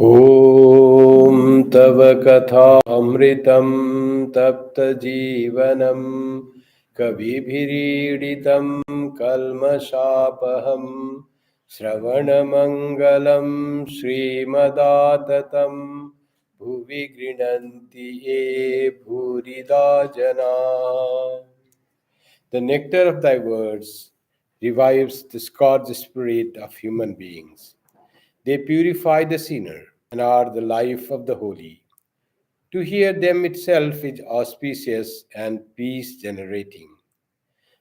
ॐ तव कथामृतं तप्तजीवनं कविभिरीडितं कल्मषापहं श्रवणमङ्गलं श्रीमदाततं भुवि गृह्णन्ति ये भूरिदा जना। The nectar of thy words revives the scourged spirit of human beings. They purify the sinner and are the life of the holy. To hear them itself is auspicious and peace generating.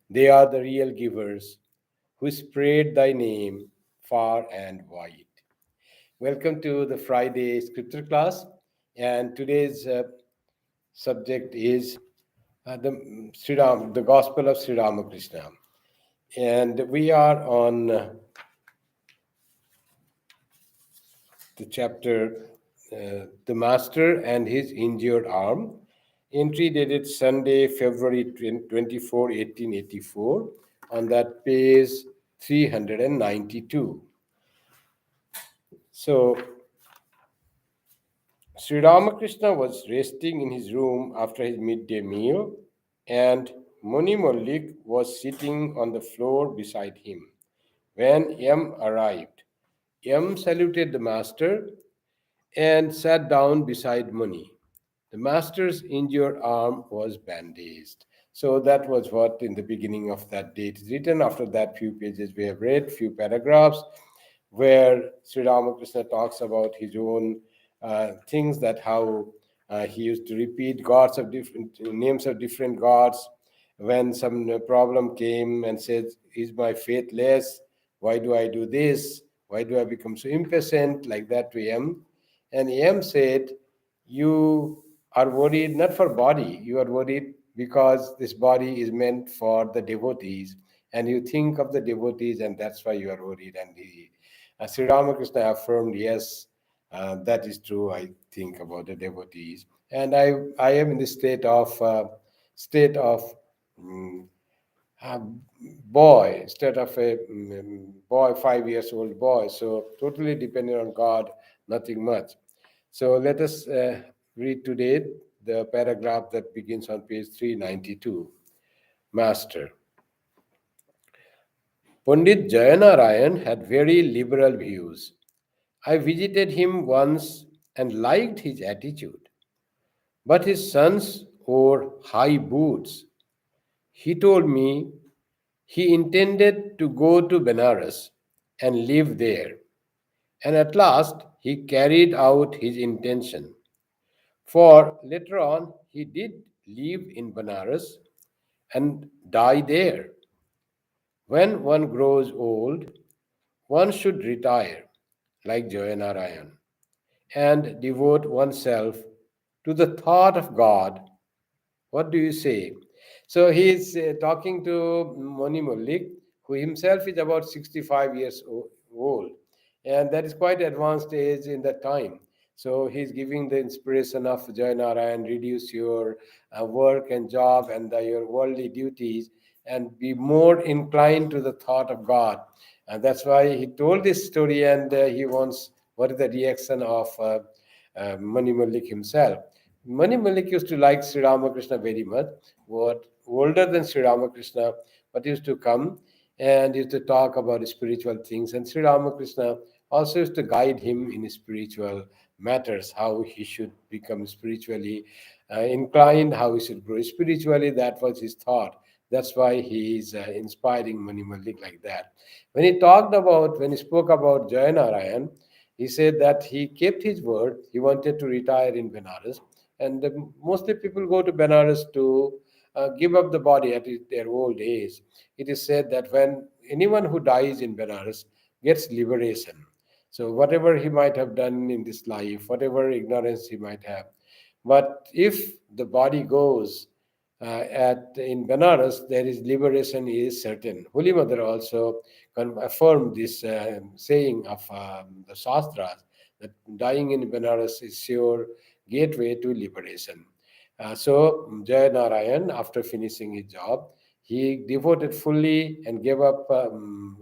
They are the real givers who spread thy name far and wide. Welcome to the Friday scripture class, and today's subject is the Gospel of Sri Ramakrishna. And we are on the chapter The Master and His Injured Arm, entry dated Sunday, February 24, 1884, on that page 392. So, Sri Ramakrishna was resting in his room after his midday meal, and Muni Mallik was sitting on the floor beside him. When M arrived, M saluted the master and sat down beside Muni. The master's injured arm was bandaged. So that was what in the beginning of that day it is written. After that, few pages we have read, few paragraphs, where Sri Ramakrishna talks about his own things, that how he used to repeat gods of different names of different gods when some problem came and said, "Is my faith less? Why do I do this? Why do I become so impatient?" Like that to M. And M said, "You are worried not for body, you are worried because this body is meant for the devotees, and you think of the devotees, and that's why you are worried." And Sri Ramakrishna affirmed, "Yes, that is true. I think about the devotees, and I am in the state of mm, a boy, instead of a boy, 5 years old boy. So totally dependent on God, nothing much." So let us read today the paragraph that begins on page 392. Master. Pandit Jayanarayan had very liberal views. I visited him once and liked his attitude. But his sons wore high boots. He told me he intended to go to Benares and live there. And at last he carried out his intention. For later on he did live in Benares and die there. When one grows old, one should retire, like Jayanarayan, and devote oneself to the thought of God. What do you say? So he is talking to Moni Mullik, who himself is about 65 years old, and that is quite advanced age in that time. So he's giving the inspiration of Jayanarayan: reduce your work and job and your worldly duties, and be more inclined to the thought of God. And that's why he told this story, and he wants what is the reaction of Mani Malik himself. Mani Malik used to like Sri Ramakrishna very much, what older than Sri Ramakrishna, but used to come and used to talk about spiritual things. And Sri Ramakrishna also used to guide him in spiritual matters, how he should become spiritually inclined, how he should grow spiritually. That was his thought. That's why he is inspiring Mani Malik like that. When he spoke about Jayanarayan, he said that he kept his word. He wanted to retire in Benares, and mostly people go to Benares to give up the body at their old age. It is said that when anyone who dies in Benares gets liberation, so whatever he might have done in this life, whatever ignorance he might have, but if the body goes at in Benares, there is liberation is certain. Holy Mother also affirmed this saying of the Shastras, that dying in Benares is sure gateway to liberation. So Jaya Narayan, after finishing his job, he devoted fully and gave up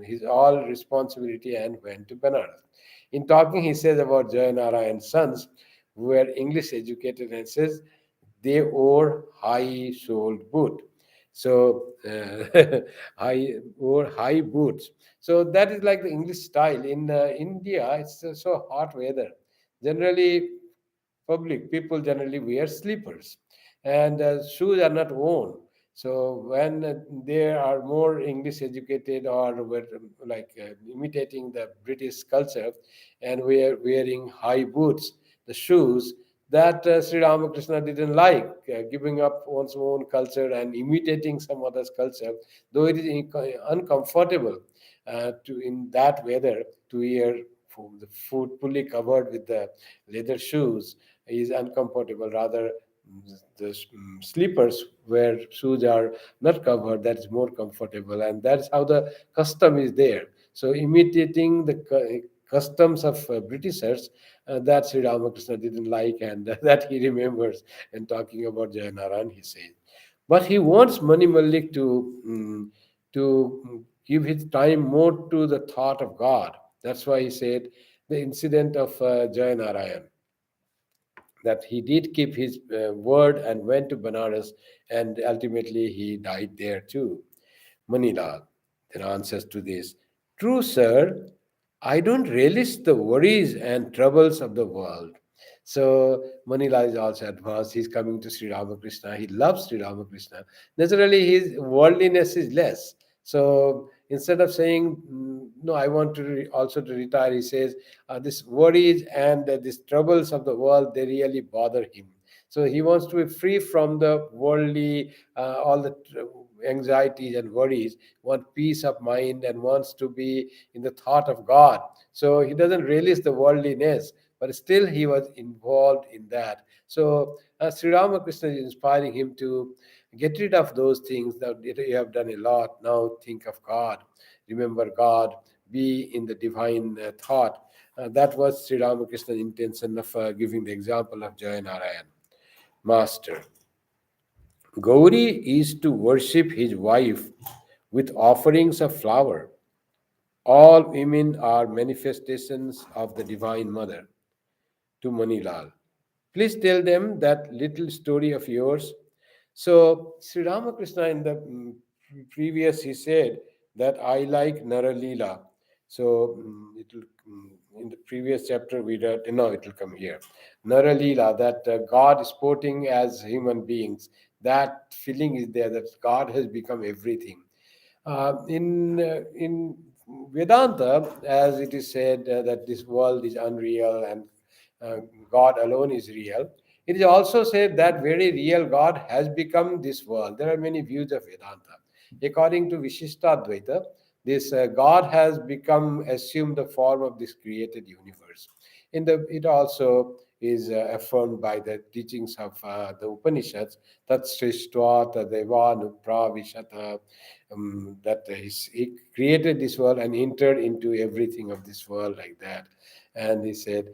his all responsibility and went to Benares. In talking, he says about Jayanarayan's sons who were English educated and says they wore high-soled boot. So high boots. So that is like the English style. In India, it's so hot weather. Generally, public people generally wear slippers, and shoes are not worn. So when they are more English educated or were like imitating the British culture and wearing high boots, the shoes that Sri Ramakrishna didn't like, giving up one's own culture and imitating some other's culture, though it is uncomfortable to in that weather to wear the foot fully covered with the leather shoes is uncomfortable. Rather, the slippers where shoes are not covered, that is more comfortable, and that's how the custom is there. So, imitating the customs of Britishers, that Sri Ramakrishna didn't like, and that he remembers. And talking about Jayanaran, he says, but he wants Mani Malik to give his time more to the thought of God. That's why he said the incident of Jayanarayan, that he did keep his word and went to Banaras, and ultimately he died there too. Manilal then answers to this: true, sir, I don't relish the worries and troubles of the world. So Manila is also advanced. He's coming to Sri Ramakrishna. He loves Sri Ramakrishna. Naturally, his worldliness is less. So instead of saying, no, I want to also to retire, he says, this worries and these troubles of the world, they really bother him. So he wants to be free from the worldly, all the anxieties and worries, want peace of mind and wants to be in the thought of God. So he doesn't relish the worldliness, but still he was involved in that. So Sri Ramakrishna is inspiring him to get rid of those things that you have done a lot. Now think of God, remember God, be in the divine thought. That was Sri Ramakrishna's intention of giving the example of Jayanarayan. Master, Gauri is to worship his wife with offerings of flower. All women are manifestations of the Divine Mother. To Manilal, please tell them that little story of yours. So, Sri Ramakrishna in the previous, he said that I like Naralila. So, it will, in the previous chapter, we read, no, it will come here. Naralila, that God is sporting as human beings. That feeling is there that God has become everything. In Vedanta, as it is said that this world is unreal and uh, God alone is real, it is also said that very real God has become this world. There are many views of Vedanta. According to Vishishtadvaita, this God has become assumed the form of this created universe. It also is affirmed by the teachings of the Upanishads that Srishtva Tadeva Nupra Vishata, that he created this world and entered into everything of this world like that. And he said,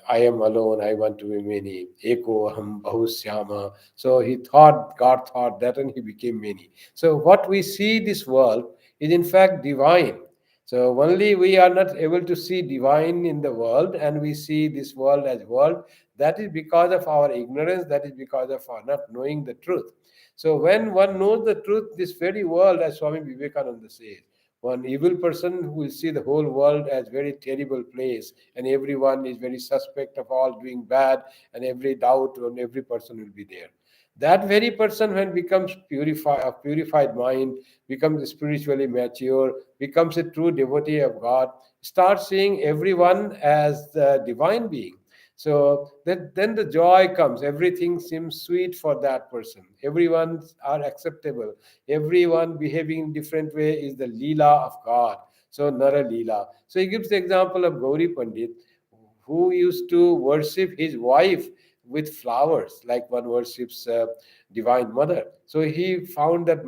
I am alone, I want to be many. Eko aham bahusyama. So he thought, God thought that, and he became many. So what we see this world is in fact divine. So only we are not able to see divine in the world, and we see this world as world. That is because of our ignorance. That is because of our not knowing the truth. So when one knows the truth, this very world, as Swami Vivekananda says, one evil person who will see the whole world as very terrible place, and everyone is very suspect of all doing bad, and every doubt on every person will be there. That very person, when becomes a purified mind, becomes spiritually mature, becomes a true devotee of God, starts seeing everyone as the divine being. So then the joy comes. Everything seems sweet for that person. Everyone are acceptable. Everyone behaving in different way is the Leela of God. So Nara Leela. So he gives the example of Gauri Pandit, who used to worship his wife with flowers, like one worships Divine Mother. So he found that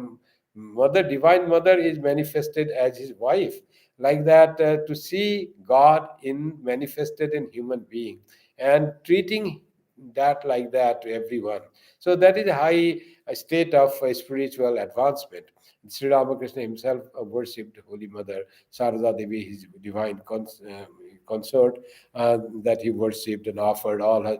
Divine Mother is manifested as his wife, like that to see God in manifested in human being and treating that like that to everyone. So that is a high state of spiritual advancement. Sri Ramakrishna himself worshipped Holy Mother Sarada Devi, his divine consort that he worshipped and offered all her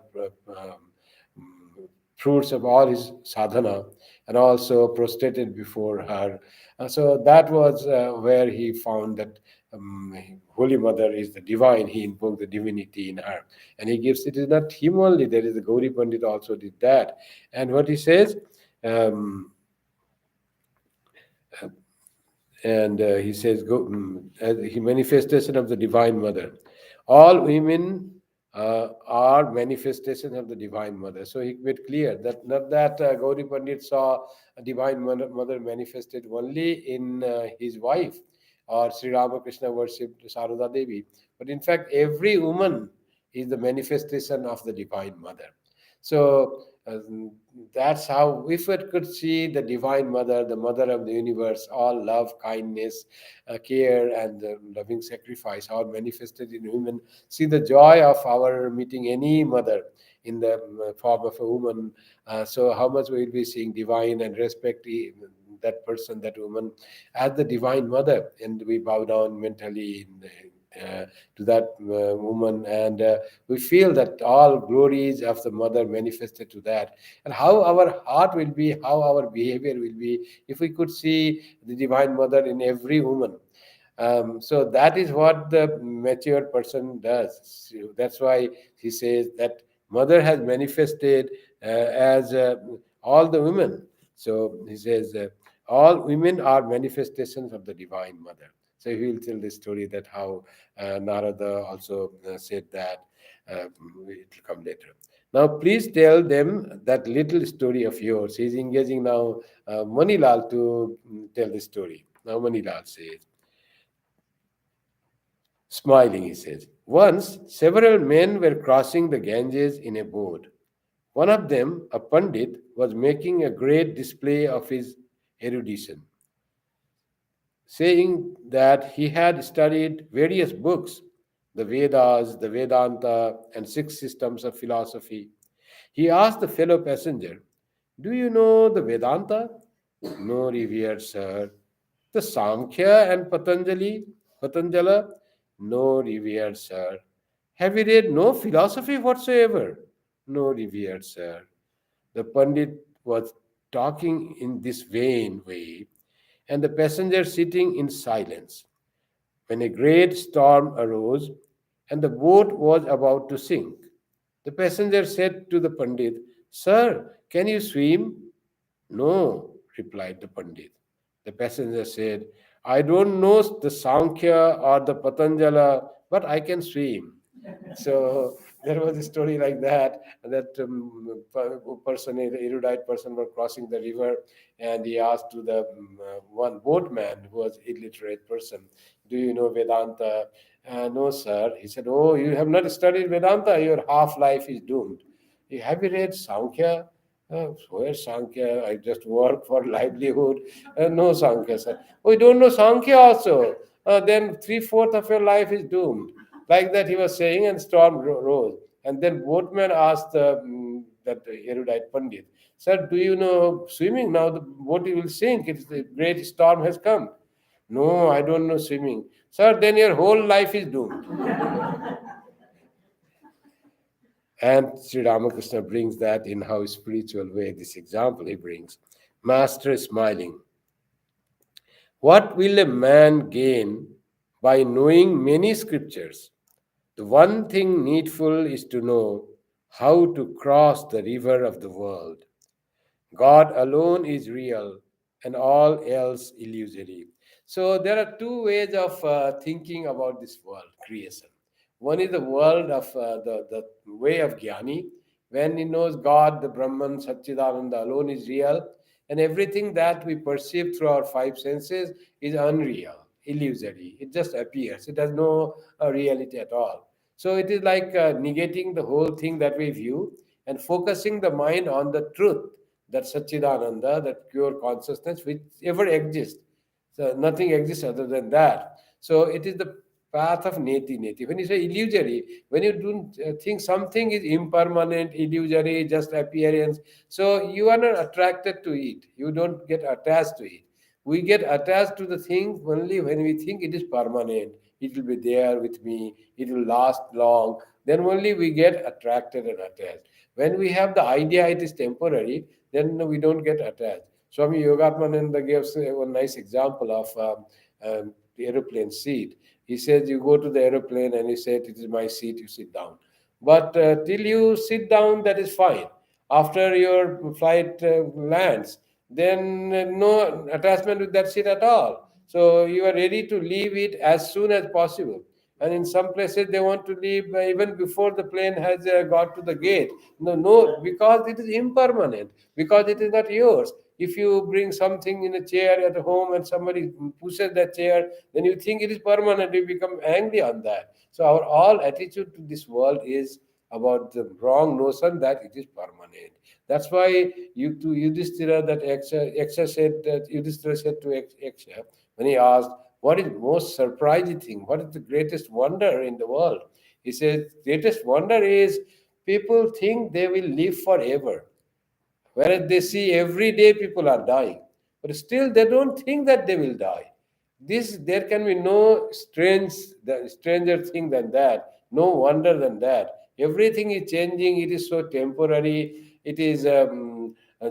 fruits of all his sadhana, and also prostrated before her. So that was where he found that Holy Mother is the divine. He invoked the divinity in her. And he gives, it is not him only, there is the Gauri Pandit also did that. And what he says, um, and he says, he manifestation of the Divine Mother. All women are manifestations of the Divine Mother. So he made clear that not that Gauri Pandit saw a Divine Mother manifested only in his wife, or Sri Ramakrishna worshipped Sarada Devi, but in fact every woman is the manifestation of the Divine Mother. So that's how, if it could see the Divine Mother, the Mother of the universe, all love, kindness, care, and loving sacrifice, all manifested in women. See the joy of our meeting any mother in the form of a woman. So how much we will be seeing divine and respect that person, that woman, as the Divine Mother, and we bow down mentally to that woman, and we feel that all glories of the mother manifested to that, and how our heart will be, how our behavior will be if we could see the Divine Mother in every woman. So that is what the mature person does. So that's why he says that mother has manifested as all the women. So he says all women are manifestations of the Divine Mother. So he will tell the story that how Narada also said that. It will come later. Now, please tell them that little story of yours. He's engaging now Manilal to tell the story. Now, Manilal says, smiling, he says, once several men were crossing the Ganges in a boat. One of them, a Pandit, was making a great display of his erudition, saying that he had studied various books, the Vedas, the Vedanta, and six systems of philosophy. He asked the fellow passenger, do you know the Vedanta? No, revered sir. The Samkhya and Patanjala? No, revered sir. Have you read no philosophy whatsoever? No, revered sir. The Pandit was talking in this vain way, and the passenger sitting in silence, when a great storm arose and the boat was about to sink. The passenger said to the Pandit, sir, can you swim? No, replied the Pandit. The passenger said, I don't know the Sankhya or the Patanjala, but I can swim. So there was a story like that, that person, an erudite person, was crossing the river, and he asked to the one boatman who was illiterate person, do you know Vedanta? No, sir. He said, oh, you have not studied Vedanta, your half life is doomed. Have you read Sankhya? Where Sankhya? I just work for livelihood. No Sankhya, sir. Oh, you don't know Sankhya also? Then three-fourths of your life is doomed. Like that he was saying, and storm rose. And then boatman asked that erudite Pandit, sir, do you know swimming? Now the boat will sink. It's the great storm has come. No, I don't know swimming. Sir, then your whole life is doomed. And Sri Ramakrishna brings that in how spiritual way, this example he brings. Master is smiling. What will a man gain by knowing many scriptures? The one thing needful is to know how to cross the river of the world. God alone is real and all else illusory. So there are two ways of thinking about this world, creation. One is the world of the way of Jnani, when he knows God, the Brahman, Satchidananda alone is real, and everything that we perceive through our five senses is unreal, illusory. It just appears. It has no reality at all. So it is like negating the whole thing that we view and focusing the mind on the truth, that Satchidananda, that pure consciousness which ever exists. So nothing exists other than that. So it is the path of neti neti. When you say illusory, when you don't think something is impermanent, illusory, just appearance, so you are not attracted to it. You don't get attached to it. We get attached to the thing only when we think it is permanent, it will be there with me, it will last long, then only we get attracted and attached. When we have the idea it is temporary, then we don't get attached. Swami Yogatmananda gives one nice example of the aeroplane seat. He says you go to the aeroplane and he said, "It is my seat, you sit down." But till you sit down, that is fine. After your flight lands, then no attachment with that seat at all. So you are ready to leave it as soon as possible. And in some places, they want to leave even before the plane has got to the gate. No, no, because it is impermanent, because it is not yours. If you bring something in a chair at home and somebody pushes that chair, then you think it is permanent, you become angry on that. So our all attitude to this world is about the wrong notion that it is permanent. That's why you to Yudhishthira that Eksha said that Yudhishthira said to Eksha when he asked, "What is most surprising thing? What is the greatest wonder in the world?" He said, "Greatest wonder is people think they will live forever, whereas they see every day people are dying, but still they don't think that they will die. This there can be no stranger thing than that, no wonder than that. Everything is changing. It is so temporary. It is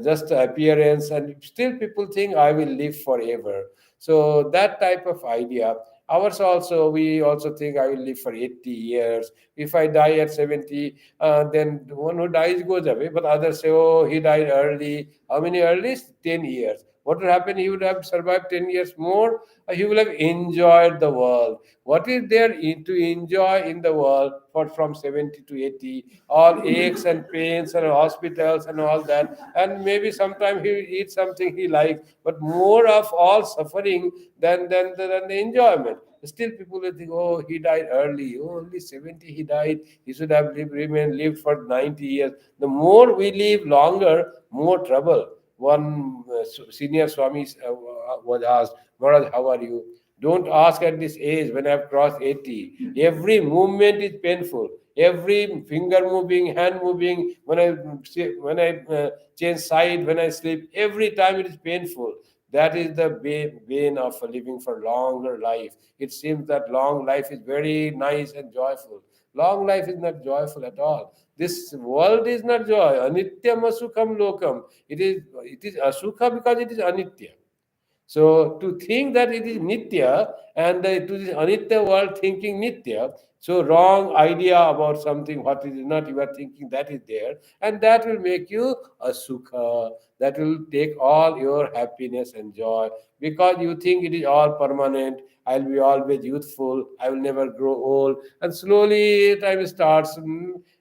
just appearance, and still people think I will live forever. So that type of idea. Ours also, we also think I will live for 80 years. If I die at 70, then the one who dies goes away. But others say, oh, he died early. How many early? 10 years. What will happen? He would have survived 10 years more. He will have enjoyed the world. What is there to enjoy in the world for from 70 to 80? All aches and pains and hospitals and all that. And maybe sometime he will eat something he likes, but more of all suffering than the enjoyment. Still, people will think, oh, he died early. Oh, only 70 he died. He should have lived for 90 years. The more we live longer, more trouble. One senior Swami was asked, Maharaj, how are you? Don't ask at this age when I've crossed 80. Every movement is painful. Every finger moving, hand moving, when I change side, when I sleep, every time it is painful. That is the bane of living for longer life. It seems that long life is very nice and joyful. Long life is not joyful at all. This world is not joy. Anityam asukham lokam. It is asukha because it is anitya. So to think that it is nitya and to this anitya world thinking nitya, so wrong idea about something what is not you are thinking that is there, and that will make you a sukha. That will take all your happiness and joy because you think it is all permanent. I'll be always youthful. I will never grow old, and slowly time starts.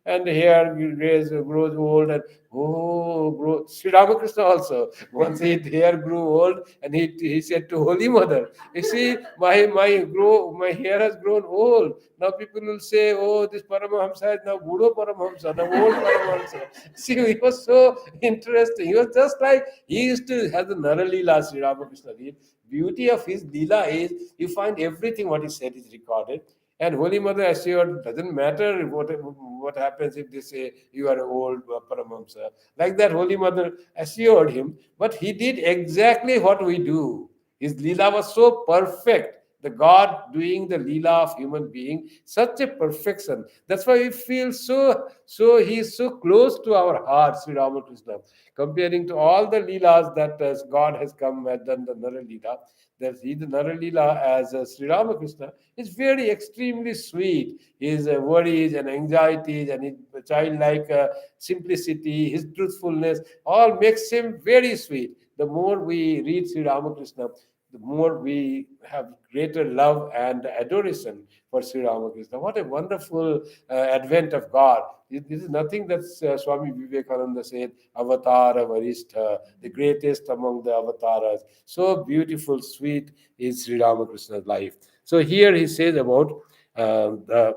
And hair grows old, and grow. Sri Ramakrishna also once his hair grew old, and he said to Holy Mother, "You see, my hair has grown old. Now people will say, oh, this Paramahamsa is now Budo Paramahamsa, now old Paramahamsa." See, he was so interesting. He was just like he used to have the Naralila Sri Ramakrishna. The beauty of his Leela is you find everything what he said is recorded. And Holy Mother assured, doesn't matter what happens if they say you are old Paramahamsa. Like that, Holy Mother assured him, but he did exactly what we do. His Leela was so perfect. The God doing the Leela of human being, such a perfection. That's why we feel he is so close to our heart, Sri Ramakrishna. Comparing to all the Leelas that God has come and done the Nara Leela, that he the Nara Leela as Sri Ramakrishna is very extremely sweet. His worries and anxieties and his childlike simplicity, his truthfulness, all makes him very sweet. The more we read Sri Ramakrishna, the more we have greater love and adoration for Sri Ramakrishna. What a wonderful advent of God. This is nothing that Swami Vivekananda said, Avatara Varistha, the greatest among the avatars. So beautiful, sweet is Sri Ramakrishna's life. So here he says about the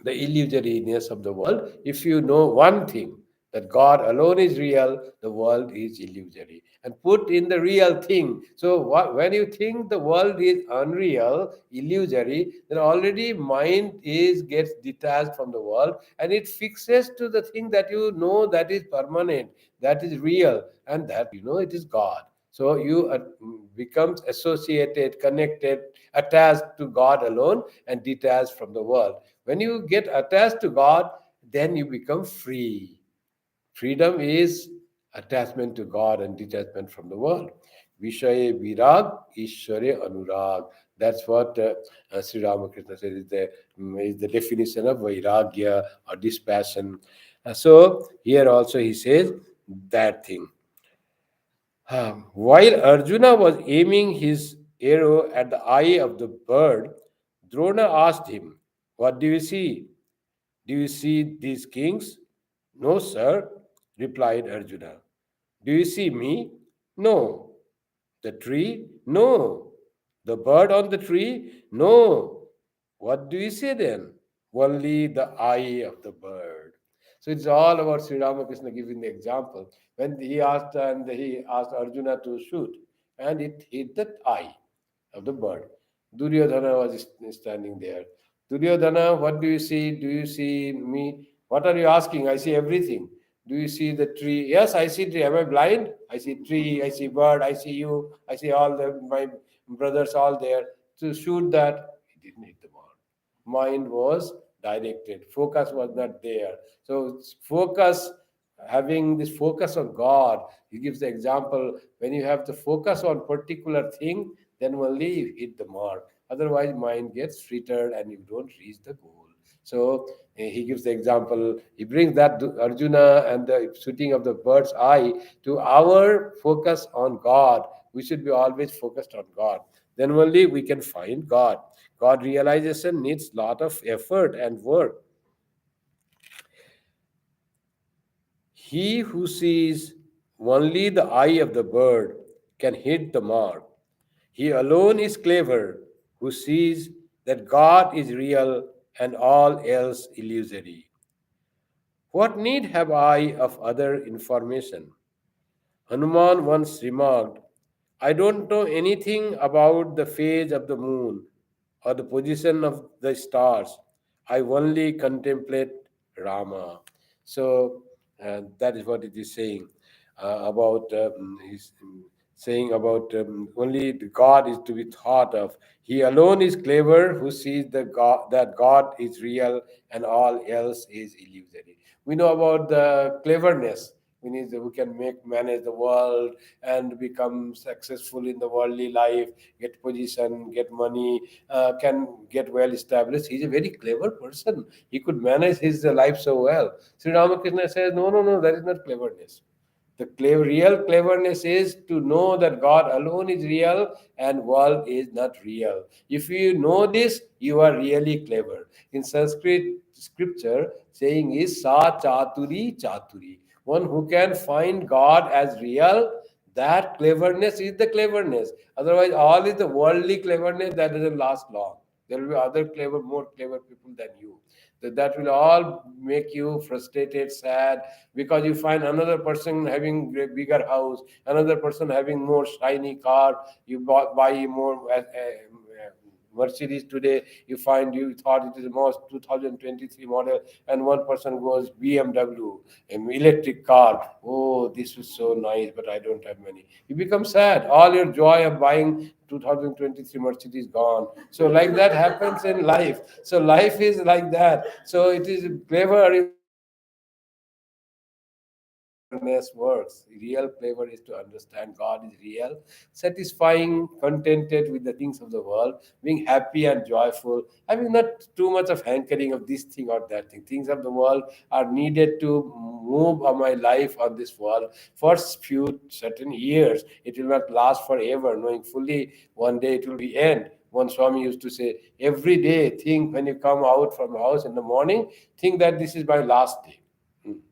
illusoriness of the world. If you know one thing, that God alone is real, the world is illusory. And put in the real thing. So when you think the world is unreal, illusory, then already mind is gets detached from the world and it fixes to the thing that you know that is permanent, that is real, and that you know it is God. So you becomes associated, connected, attached to God alone and detached from the world. When you get attached to God, then you become free. Freedom is attachment to God and detachment from the world. Vishaye virag, Ishware anurag. That's what Sri Ramakrishna says is the definition of vairagya or dispassion. So here also he says that thing. While Arjuna was aiming his arrow at the eye of the bird, Drona asked him, "What do you see? Do you see these kings?" "No, sir," replied Arjuna. "Do you see me?" "No." "The tree?" "No." "The bird on the tree?" "No." "What do you see then?" "Only the eye of the bird." So it's all about Sri Ramakrishna giving the example. When he asked Arjuna to shoot, and it hit the eye of the bird. Duryodhana was standing there. "Duryodhana, what do you see? Do you see me?" "What are you asking? I see everything." "Do you see the tree?" "Yes, I see tree." "Am I blind?" "I see tree, I see bird, I see you, I see all my brothers all there." To shoot that, he didn't hit the ball. Mind was directed. Focus was not there. So focus, having this focus on God, he gives the example when you have the focus on particular thing, then only you hit the mark. Otherwise, mind gets frittered and you don't reach the goal. So he gives the example. He brings that to Arjuna and the shooting of the bird's eye to our focus on God. We should be always focused on God. Then only we can find God. God realization needs lot of effort and work. He who sees only the eye of the bird can hit the mark. He alone is clever who sees that God is real and all else illusory. What need have I of other information? Hanuman once remarked, "I don't know anything about the phase of the moon or the position of the stars. I only contemplate Rama." So that is what it is saying about he's saying about only the God is to be thought of. He alone is clever who sees that God is real and all else is illusory. We know about the cleverness. We can manage the world and become successful in the worldly life, get position, get money, can get well established. He's a very clever person. He could manage his life so well. Sri Ramakrishna says, no, no, no, that is not cleverness. The real cleverness is to know that God alone is real and world is not real. If you know this, you are really clever. In Sanskrit scripture, saying is sa chaturi chaturi. One who can find God as real, that cleverness is the cleverness. Otherwise, all is the worldly cleverness that doesn't last long. There will be other clever, more clever people than you. That will all make you frustrated, sad, because you find another person having a bigger house, another person having more shiny car. You buy more Mercedes today. You find you thought it is the most 2023 model, and one person goes BMW, an electric car. Oh, this is so nice, but I don't have money. You become sad. All your joy of buying 2023 Mercedes gone. So like that happens in life. So life is like that. So it is clever is to understand how cleverness works. Real clever is to understand God is real, satisfying, contented with the things of the world, being happy and joyful, having not too much of hankering of this thing or that thing. Things of the world are needed to move on my life on this world for few certain years. It will not last forever, knowing fully one day it will be end. One Swami used to say, every day think when you come out from the house in the morning, think that this is my last day.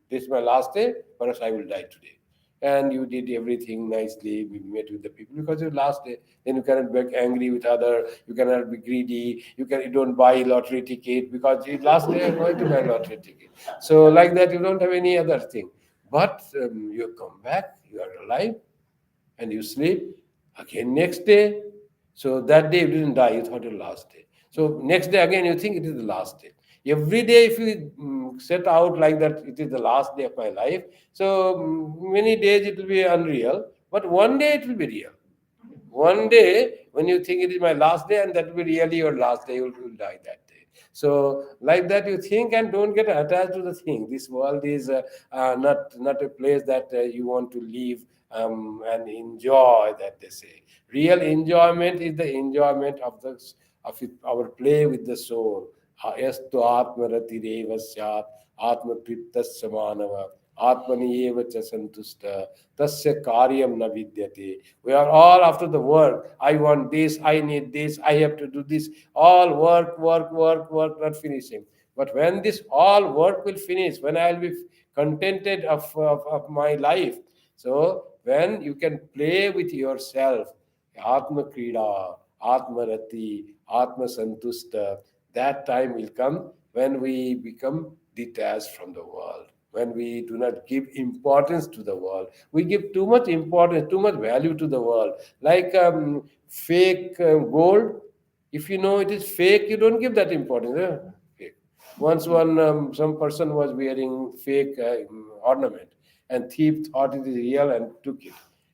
This is my last day, perhaps I will die today. And you did everything nicely, we met with the people because your last day. Then you cannot be angry with other, you cannot be greedy, you don't buy lottery ticket because your last day you're going to buy lottery ticket. So like that you don't have any other thing. But you come back, you are alive, and you sleep again next day. So that day you didn't die, you thought it was last day. So next day again you think it is the last day. Every day if you set out like that, it is the last day of my life. So many days it will be unreal. But one day it will be real. One day, when you think it is my last day, and that will be really your last day, you will die that day. So, like that, you think and don't get attached to the thing. This world is not a place that you want to live and enjoy. That they say, real enjoyment is the enjoyment of our play with the soul. Yastu atmarati reva syat atma triptasya manava atmani eva cha santusta tasya karyam na vidyate. We are all after the work. I want this, I need this, I have to do this. All work, work, work, work, not finishing. But when this all work will finish, when I will be contented of my life, so when you can play with yourself, Atma Krida, Atma Rati, Atma Santusta, that time will come when we become detached from the world, when we do not give importance to the world. We give too much importance, too much value to the world. Like fake gold, if you know it is fake, you don't give that importance. Fake. Once some person was wearing fake ornament, and thief thought it is real and took it.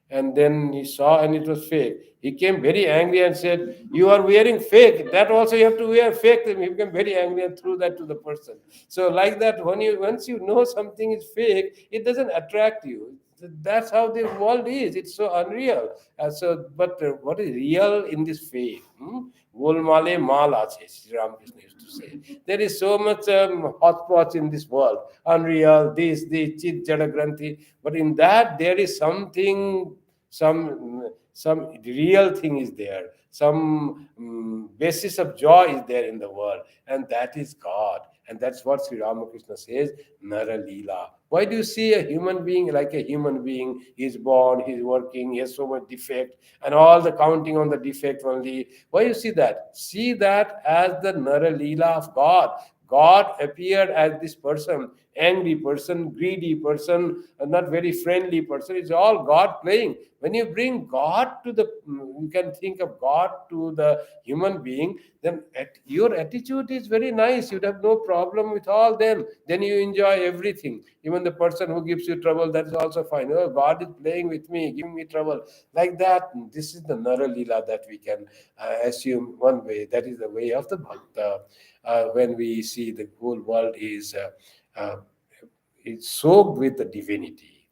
And then he saw and it was fake. He came very angry and said, "You are wearing fake. That also you have to wear fake." He became very angry and threw that to the person. So like that, when you once you know something is fake, it doesn't attract you. That's how the world is. It's so unreal. But what is real in this faith? Golmale mal ache, Sri Ramakrishna used to say. There is so much hotpots in this world. Unreal, this, chit, jada, granthi. But in that, there is something, some real thing is there. Some basis of joy is there in the world. And that is God. And that's what Sri Ramakrishna says, Nara Leela. Why do you see a human being like a human being? He's born, he's working, he has so much defect, and all the counting on the defect only. Why you see that? See that as the Nara Leela of God. God appeared as this person, angry person, greedy person, not very friendly person. It's all God playing. When you bring God to the, you can think of God to the human being, then your attitude is very nice. You'd have no problem with all them. Then you enjoy everything. Even the person who gives you trouble, that is also fine. Oh, God is playing with me, giving me trouble. Like that, this is the Nara Leela that we can assume one way. That is the way of the Bhakta. When we see the whole world uh, is soaked with the divinity.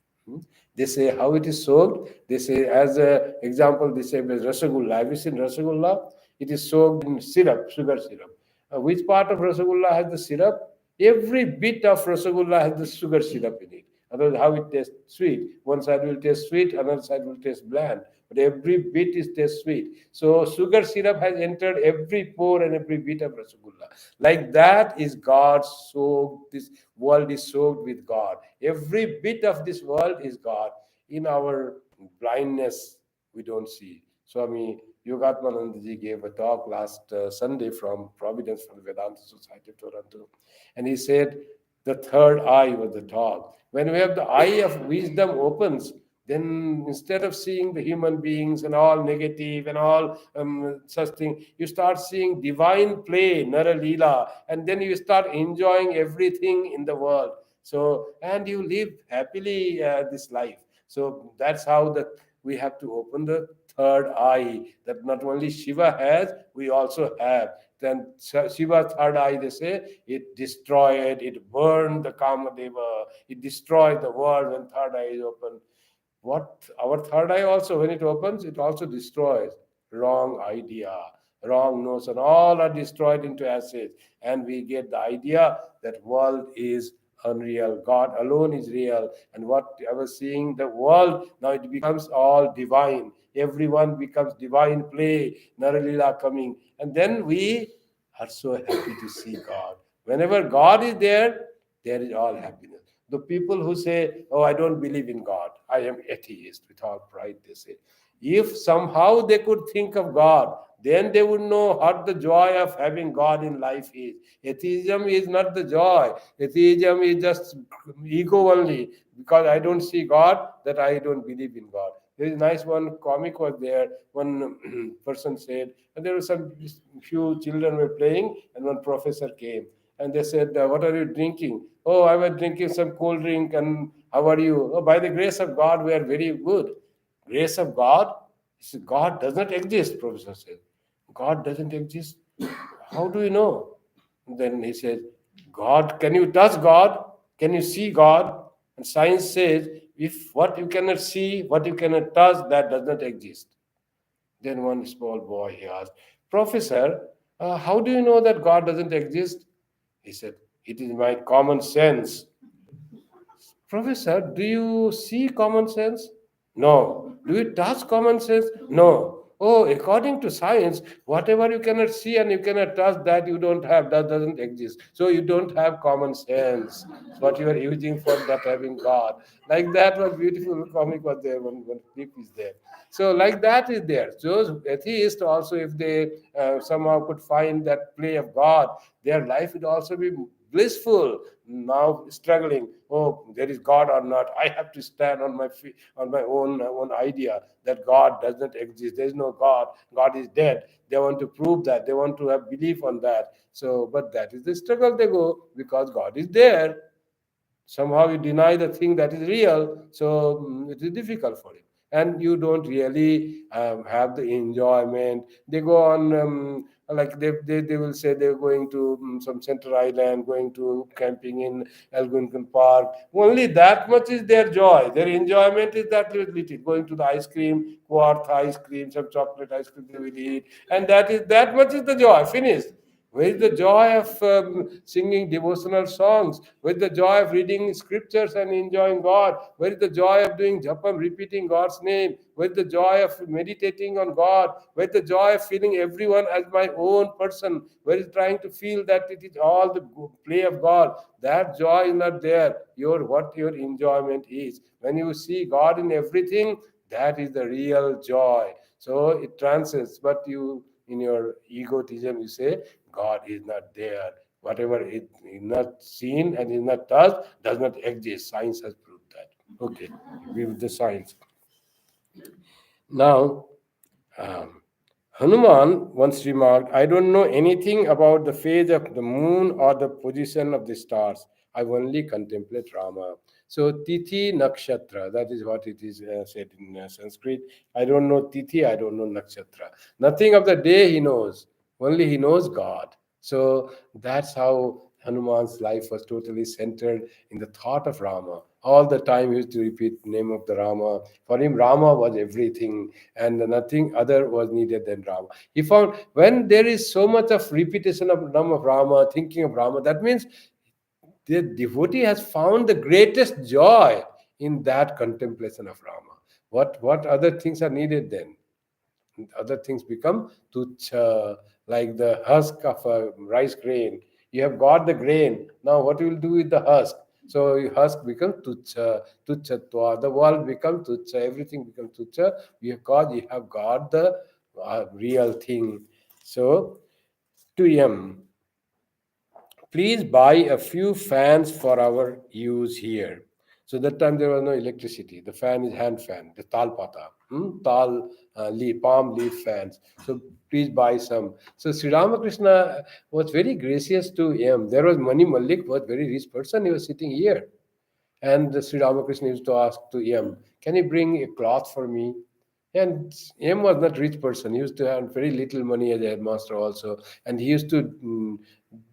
They say how it is soaked. They say, as an example, they say with Rasagulla. Have you seen Rasagulla? It is soaked in syrup, sugar syrup. Which part of Rasagulla has the syrup? Every bit of Rasagulla has the sugar syrup in it. Otherwise, how it tastes sweet. One side will taste sweet, another side will taste bland. But every bit is taste sweet. So sugar syrup has entered every pore and every bit of Rasagulla. Like that is God soaked. This world is soaked with God. Every bit of this world is God. In our blindness, we don't see. Swami Yogatmanandaji gave a talk last Sunday from Providence from the Vedanta Society of Toronto. And he said the third eye was the talk. When we have the eye of wisdom opens, then instead of seeing the human beings and all negative and all such thing, you start seeing divine play, Nara Leela, and then you start enjoying everything in the world. So, and you live happily this life. So that's how that we have to open the third eye that not only Shiva has, we also have. Then Shiva's third eye, they say, it destroyed, it burned the Kamadeva, it destroyed the world when third eye is open. What our third eye also, when it opens, it also destroys. Wrong idea, wrong notion, all are destroyed into ashes, and we get the idea that world is unreal. God alone is real, and whatever seeing the world now it becomes all divine. Everyone becomes divine play, Naralila coming, and then we are so happy to see God. Whenever God is there, there is all happiness. The people who say, "Oh, I don't believe in God, I am atheist," without pride, they say. If somehow they could think of God, then they would know what the joy of having God in life is. Atheism is not the joy. Atheism is just ego only. Because I don't see God, that I don't believe in God. There is a nice one comic was there. One person said, and there were some few children were playing, and one professor came and they said, "What are you drinking?" "Oh, I was drinking some cold drink." "And how are you?" "Oh, by the grace of God, we are very good." Grace of God? He said, God does not exist, Professor said. God doesn't exist? How do you know? Then he says, God, can you touch God? Can you see God? And science says, if what you cannot see, what you cannot touch, that does not exist. Then one small boy he asked, Professor, how do you know that God doesn't exist? He said, it is my common sense. Professor, do you see common sense? No. Do you touch common sense? No. Oh, according to science, whatever you cannot see and you cannot touch, that you don't have, that doesn't exist. So you don't have common sense. It's what you are using for not having God. Like that was beautiful comic was there, one clip is there. So like that is there. Those atheists also, if they somehow could find that play of God, their life would also be blissful. Now struggling, oh, there is God or not, I have to stand on my feet, on my own idea that God does not exist, there is no God, God is dead. They want to prove that, they want to have belief on that. So but that is the struggle they go, because God is there. Somehow you deny the thing that is real, so it is difficult for you, and you don't really have the enjoyment. They go on like they will say they're going to some center island, going to camping in Algonquin Park. Only that much is their joy, their enjoyment is that little, going to the ice cream, quarth ice cream, some chocolate ice cream they will eat, and that much is the joy, finished. Where is the joy of singing devotional songs? Where is the joy of reading scriptures and enjoying God? Where is the joy of doing japam, repeating God's name? Where is the joy of meditating on God? Where is the joy of feeling everyone as my own person? Where is trying to feel that it is all the play of God? That joy is not there. What your enjoyment is. When you see God in everything, that is the real joy. So it transcends. But you, in your egotism, you say God is not there. Whatever is not seen and is not touched does not exist. Science has proved that. Okay, agree with the science. Now, um, Hanuman once remarked, I don't know anything about the phase of the moon or the position of the stars. I only contemplate Rama. So, Tithi Nakshatra, that is what it is said in Sanskrit. I don't know Tithi, I don't know Nakshatra. Nothing of the day he knows, only he knows God. So, that's how Hanuman's life was totally centered in the thought of Rama. All the time he used to repeat the name of the Rama. For him, Rama was everything, and nothing other was needed than Rama. He found when there is so much of repetition of name of Rama, thinking of Rama, that means the devotee has found the greatest joy in that contemplation of Rama. What other things are needed then? Other things become tuchha, like the husk of a rice grain. You have got the grain. Now, what you will do with the husk? So, your husk becomes tuchha, tuchhatva. The world becomes tuchha. Everything becomes tuchha. You have got the real thing. So, to M. Please buy a few fans for our use here. So that time there was no electricity. The fan is hand fan, the tal pata, tal leaf, palm leaf fans. So please buy some. So Sri Ramakrishna was very gracious to him. There was Mani Malik, was very rich person. He was sitting here. And Sri Ramakrishna used to ask to M, can you bring a cloth for me? And M was not rich person. He used to have very little money as a headmaster also. And he used to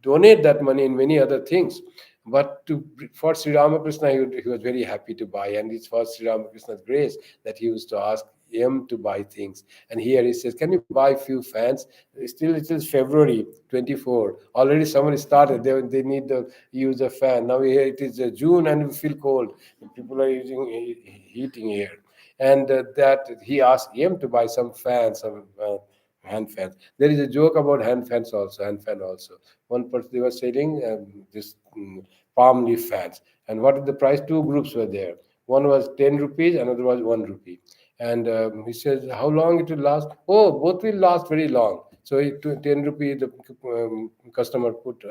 donate that money in many other things. But for Sri Ramakrishna, he was very happy to buy. And it was Sri Ramakrishna's grace that he used to ask him to buy things. And here he says, can you buy few fans? Still, it is February 24. Already someone started. They need to use a fan. Now here it is June and we feel cold. People are using heating here. And that he asked him to buy some fans, some hand fans. There is a joke about hand fan also. One person they were selling this palm leaf fans. And what is the price? Two groups were there. One was 10 rupees, another was 1 rupee. And he says, how long it will last? Oh, both will last very long. So 10 rupee the customer put,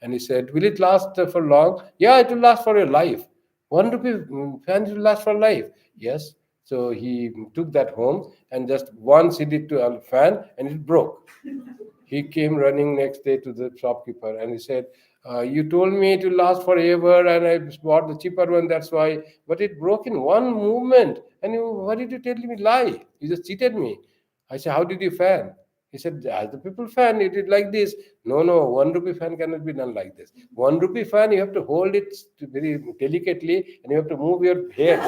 and he said, will it last for long? Yeah, it will last for your life. 1 rupee fan will last for life. Yes. So he took that home and just once he did to a fan and it broke. He came running next day to the shopkeeper and he said, You told me it will last forever, and I bought the cheaper one. That's why. But it broke in one movement. And why did you tell me lie? You just cheated me. I said, how did you fan? He said, as the people fan, it is like this. No, no, 1 rupee fan cannot be done like this. 1 rupee fan, you have to hold it very delicately, and you have to move your head.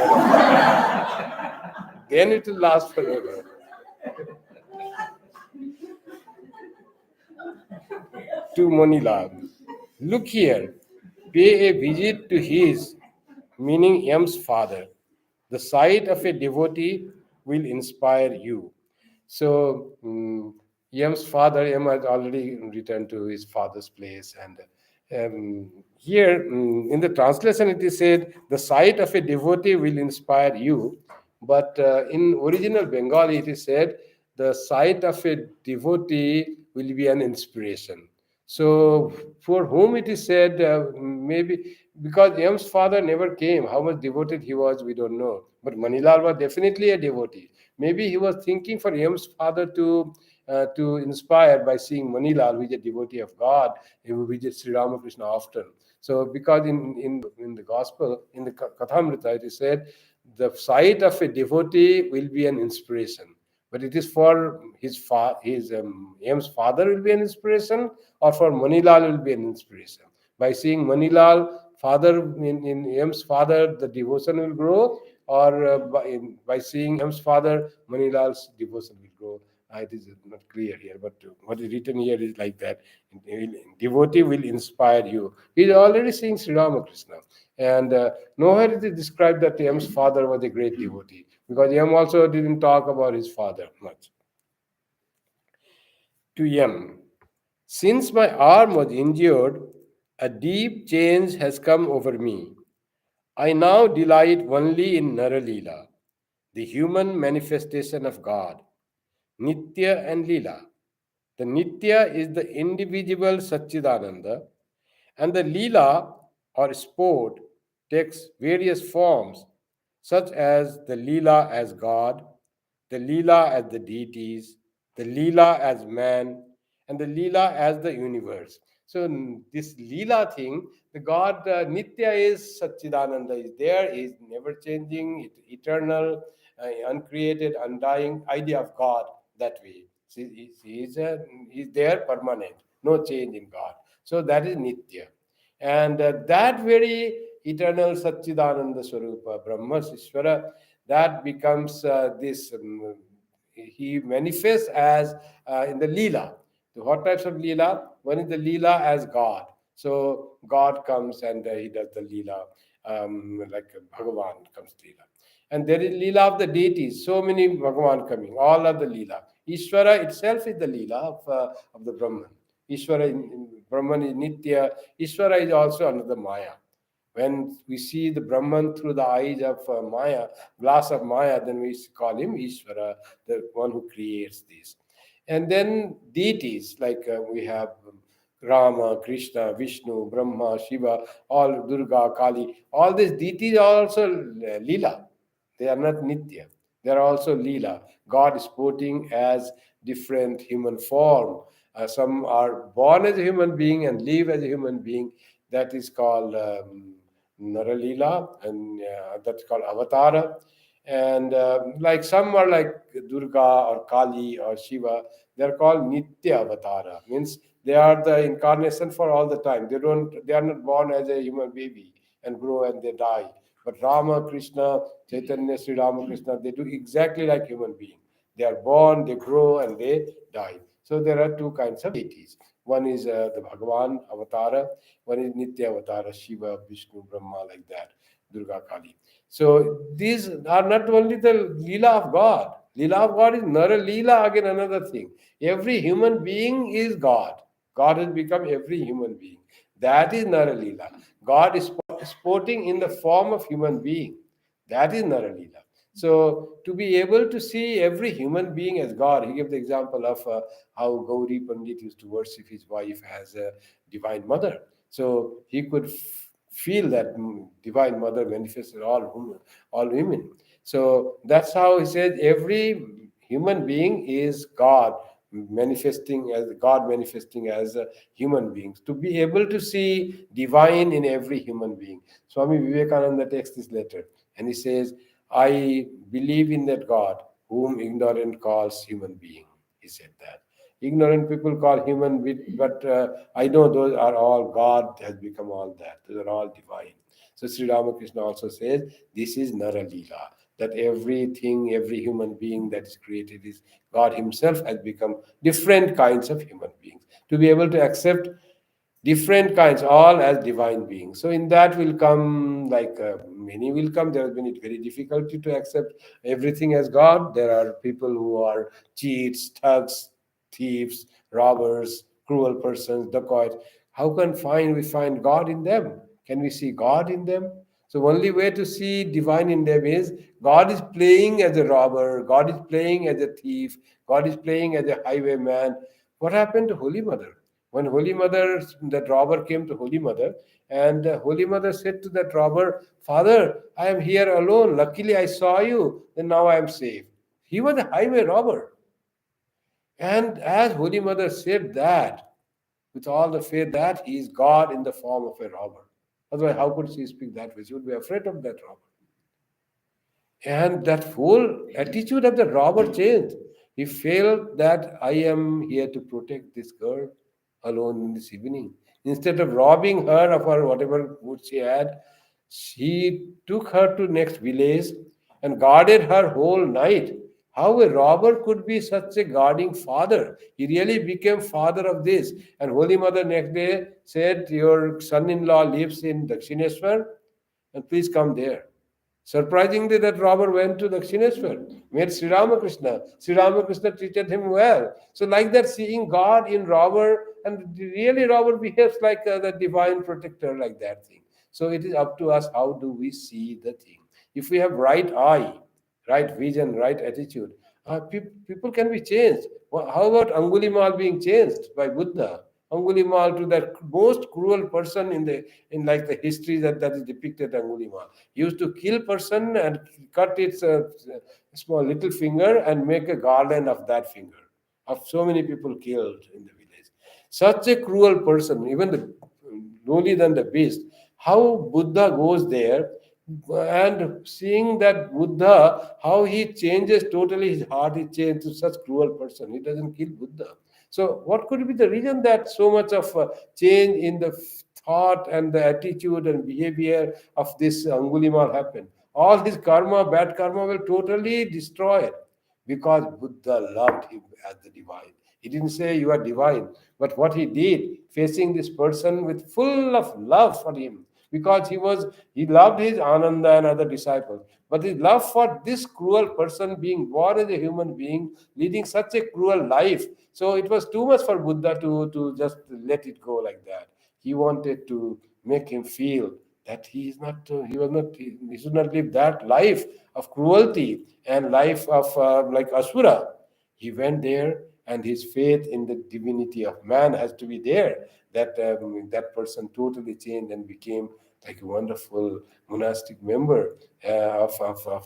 Then it will last forever. To Monilal. Look here, pay a visit to his, meaning Yam's father. The sight of a devotee will inspire you. So, Yam's father, Yam had already returned to his father's place. And here in the translation, it is said, the sight of a devotee will inspire you. But in original Bengali, it is said, the sight of a devotee will be an inspiration. So, for whom it is said, maybe because Yam's father never came, how much devoted he was, we don't know. But Manilal was definitely a devotee. Maybe he was thinking for Yam's father to inspire by seeing Manilal, who is a devotee of God, who visits Sri Ramakrishna often. So, because in the gospel, in the Kathamrita, it is said, the sight of a devotee will be an inspiration. But it is for his M's father will be an inspiration, or for Manilal will be an inspiration. By seeing Manilal, father in M's father, the devotion will grow, or by seeing M's father, Manilal's devotion will grow. It is not clear here, but what is written here is like that. Devotee will inspire you. He is already seeing Sri Ramakrishna. And nowhere it is described that M's father was a great devotee, because Yam also didn't talk about his father much. To Yam, since my arm was injured, a deep change has come over me. I now delight only in Naralila, the human manifestation of God, Nitya and Lila. The Nitya is the indivisible Satchidananda, and the Leela or sport takes various forms, such as the Leela as God, the Leela as the deities, the Leela as man, and the Leela as the universe. So, this Leela thing, the God Nitya is Satchidananda, is there, is never changing, eternal, uncreated, undying idea of God that way. He is there permanent, no change in God. So that is Nitya. And that very eternal Satchidananda Swarupa, Brahma Ishvara, that becomes this, he manifests as in the Leela. So what types of Leela? One is the Leela as God. So God comes and he does the Leela, like Bhagavan comes Leela. And there is Leela of the deities, so many Bhagavan coming, all are the Leela. Ishvara itself is the Leela of the Brahman. Ishvara in Brahman is Nitya. Ishvara is also another Maya. When we see the Brahman through the eyes of Maya, glass of Maya, then we call him Ishvara, the one who creates this. And then deities, like we have Rama, Krishna, Vishnu, Brahma, Shiva, all Durga, Kali, all these deities are also Leela. They are not Nitya. They are also Leela. God sporting as different human form. Some are born as a human being and live as a human being. That is called Naralila, and that's called Avatara. And like some are like Durga or Kali or Shiva, they're called Nitya Avatara. Means they are the incarnation for all the time. They are not born as a human baby and grow and they die. But Rama, Krishna, Chaitanya, Sri Ramakrishna, they do exactly like human being. They are born, they grow, and they die. So there are two kinds of deities. One is the Bhagavan Avatara, one is Nitya Avatara, Shiva, Vishnu, Brahma, like that, Durga, Kali. So these are not only the Leela of God. Leela of God is Nara Leela, again another thing. Every human being is God. God has become every human being. That is Nara Leela. God is sporting in the form of human being. That is Nara Leela. So to be able to see every human being as God, he gave the example of how Gauri Pandit used to worship his wife as a divine mother. So he could feel that divine mother manifested all women. So that's how he said every human being is God manifesting as God, manifesting as human beings, to be able to see divine in every human being. Swami Vivekananda takes this letter and he says, I believe in that God whom ignorant calls human being. He said that. Ignorant people call human being, but I know those are all, God has become all that. Those are all divine. So Sri Ramakrishna also says, this is Nara Leela, that everything, every human being that is created is God Himself has become different kinds of human beings. To be able to accept different kinds, all as divine beings. So in that will come, like many will come. There has been it very difficulty to accept everything as God. There are people who are cheats, thugs, thieves, robbers, cruel persons, dacoits. How can find we find God in them? Can we see God in them? So only way to see divine in them is God is playing as a robber, God is playing as a thief, God is playing as a highwayman. What happened to Holy Mother? When Holy Mother, that robber came to Holy Mother, and Holy Mother said to that robber, Father, I am here alone. Luckily, I saw you, and now I am safe. He was a highway robber. And as Holy Mother said that, with all the faith that he is God in the form of a robber. Otherwise, how could she speak that way? She would be afraid of that robber. And that whole attitude of the robber changed. He felt that I am here to protect this girl alone in this evening. Instead of robbing her of her whatever goods she had, he took her to next village and guarded her whole night. How a robber could be such a guarding father? He really became father of this. And Holy Mother next day said, your son-in-law lives in Dakshineswar, and please come there. Surprisingly, that robber went to Dakshineswar, met Sri Ramakrishna. Sri Ramakrishna treated him well. So, like that, seeing God in robber, and really robber behaves like the divine protector, like that thing. So, it is up to us how do we see the thing. If we have right eye, right vision, right attitude, people can be changed. Well, how about Angulimal being changed by Buddha? Angulimal to that most cruel person in like the history that is depicted Angulimal. He used to kill person and cut its small little finger and make a garland of that finger. Of so many people killed in the village. Such a cruel person, even the lowly than the beast. How Buddha goes there and seeing that Buddha, how he changes totally his heart, he changed to such cruel person. He doesn't kill Buddha. So, what could be the reason that so much of change in the thought and the attitude and behavior of this Angulimal happened? All his karma, bad karma, will totally destroy it because Buddha loved him as the divine. He didn't say you are divine, but what he did, facing this person with full of love for him, because he loved his Ananda and other disciples, but his love for this cruel person being born as a human being, leading such a cruel life. So it was too much for Buddha to just let it go like that. He wanted to make him feel that he is not, he was not, he should not live that life of cruelty and life of like Asura. He went there, and his faith in the divinity of man has to be there. That person totally changed and became like a wonderful monastic member of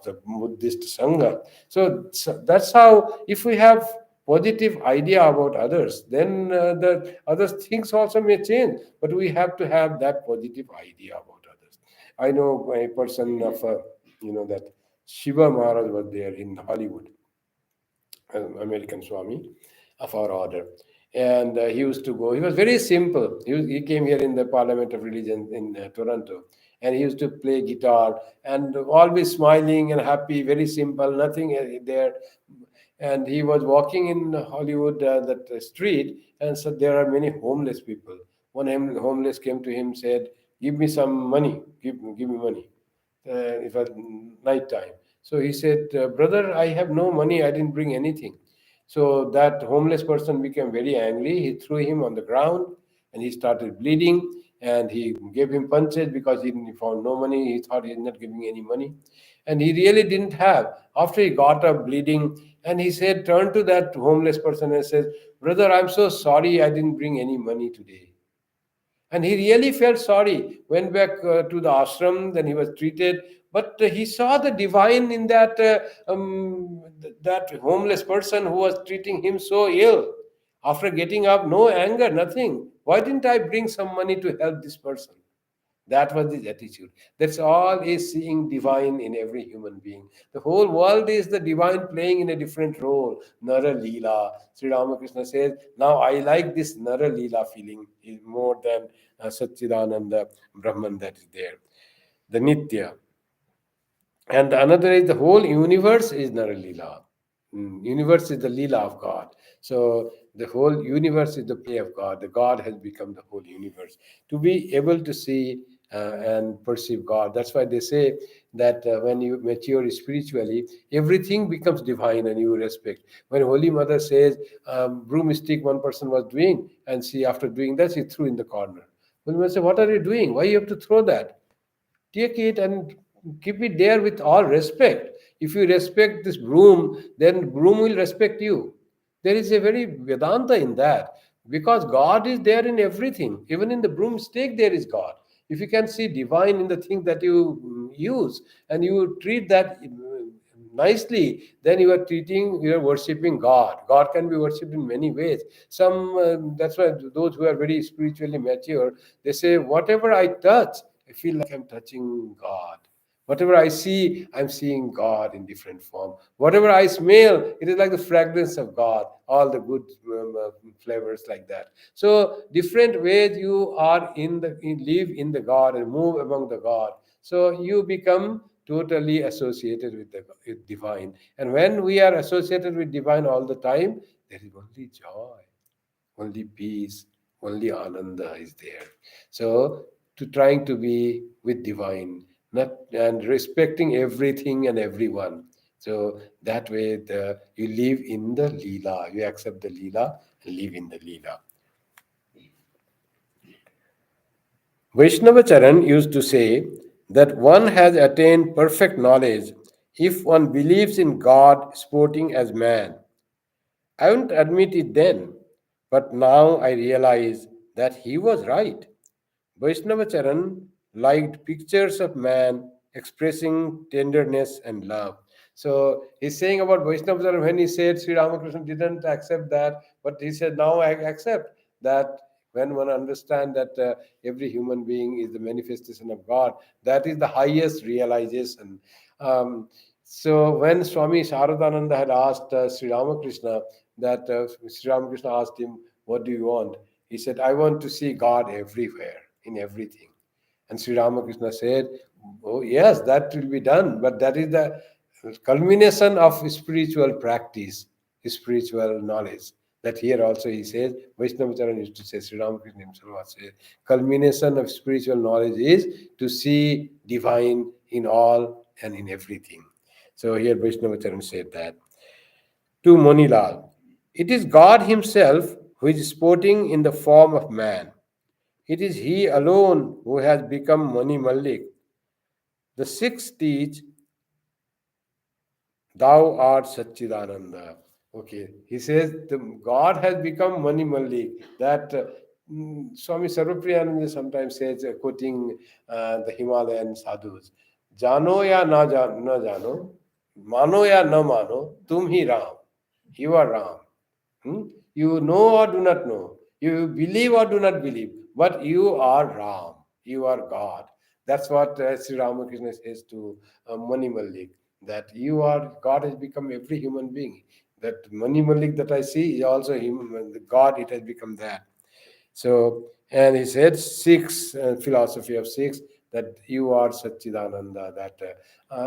the Buddhist Sangha. So that's how, if we have positive idea about others, then the other things also may change. But we have to have that positive idea about others. I know a person of, that Shiva Maharaj was there in Hollywood, an American Swami of our order. And he used to go, he was very simple. He came here in the Parliament of Religion in Toronto. And he used to play guitar and always smiling and happy, very simple, nothing there. And he was walking in Hollywood, that street, and so there are many homeless people. One homeless came to him, said, "Give me some money. Give me money." It was night time. So he said, Brother, I have no money. I didn't bring anything. So that homeless person became very angry. He threw him on the ground and he started bleeding. And he gave him punches because he found no money. He thought he's not giving any money. And he really didn't have. After he got up bleeding, and he said, turned to that homeless person and says, Brother, I'm so sorry I didn't bring any money today. And he really felt sorry, went back to the ashram, then he was treated. But he saw the divine in that homeless person who was treating him so ill. After getting up, no anger, nothing. Why didn't I bring some money to help this person? That was his attitude. That's all is seeing divine in every human being. The whole world is the divine playing in a different role. Nara Leela. Sri Ramakrishna says, now I like this Nara Leela feeling is more than Satchidananda Brahman that is there. The Nitya. And another is the whole universe is Naralila. Universe is the Leela of God. So the whole universe is the play of God. The God has become the whole universe. To be able to see and perceive God. That's why they say that when you mature spiritually, everything becomes divine and you respect. When Holy Mother says, broomstick one person was doing, and she, after doing that, she threw in the corner. Holy Mother said, what are you doing? Why you have to throw that? Take it and keep it there with all respect. If you respect this broom, then broom will respect you. There is a very Vedanta in that, because God is there in everything. Even in the broomstick, there is God. If you can see divine in the thing that you use, and you treat that nicely, then you are worshipping God. God can be worshipped in many ways. That's why those who are very spiritually mature, they say, whatever I touch, I feel like I'm touching God. Whatever I see, I'm seeing God in different form. Whatever I smell, it is like the fragrance of God, all the good flavors like that. So different ways you are you live in the God and move among the God. So you become totally associated with the with divine. And when we are associated with divine all the time, there is only joy, only peace, only ananda is there. So to trying to be with divine, not and respecting everything and everyone. So that way you live in the Leela, you accept the Leela and live in the Leela. Vaishnavacharan used to say that one has attained perfect knowledge if one believes in God sporting as man. I wouldn't admit it then, but now I realize that he was right. Vaishnavacharan liked pictures of man expressing tenderness and love. So he's saying about Vaishnavacharan when he said Sri Ramakrishna didn't accept that, but he said, now I accept that. When one understands that every human being is the manifestation of God, that is the highest realization. So when Swami Sharadananda had asked Sri Ramakrishna, that Sri Ramakrishna asked him, what do you want? He said, I want to see God everywhere, in everything. And Sri Ramakrishna said, oh, yes, that will be done, but that is the culmination of spiritual practice, spiritual knowledge. That here also he says, Vaishnavacharan used to say, Sri Ramakrishna himself was saying, culmination of spiritual knowledge is to see divine in all and in everything. So here Vaishnavacharan said that. To Monilal, it is God Himself who is sporting in the form of man. It is He alone who has become Mani Malik. The Sikhs teach, Thou art Satchidananda. Okay, he says the God has become Mani Malik. That Swami Sarvapriyananda sometimes says, quoting the Himalayan sadhus, Jano ya na jano, mano ya na mano, tum hi Ram. You are Ram. Hmm? You know or do not know. You believe or do not believe. But you are Ram. You are God. That's what Sri Ramakrishna says to Mani Malik. That you are, God has become every human being. That Mani Malik that I see is also him, the God, it has become that. So, and he said six philosophy of six, that you are Satchidananda, that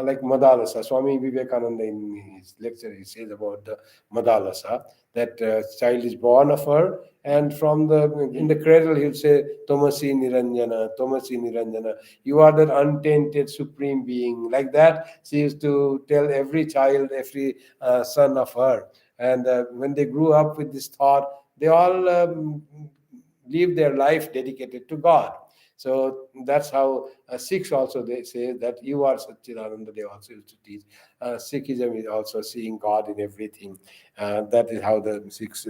like Madalasa, Swami Vivekananda in his lecture, he says about the Madalasa, that child is born of her, and from in the cradle he'll say, Tomasi Niranjana, Tomasi Niranjana, you are that untainted supreme being. Like that, she used to tell every child, every son of her. And when they grew up with this thought, they all live their life dedicated to God. So that's how Sikhs also they say that you are Satchidananda. They also used to teach. Sikhism is also seeing God in everything. That is how the Sikhs.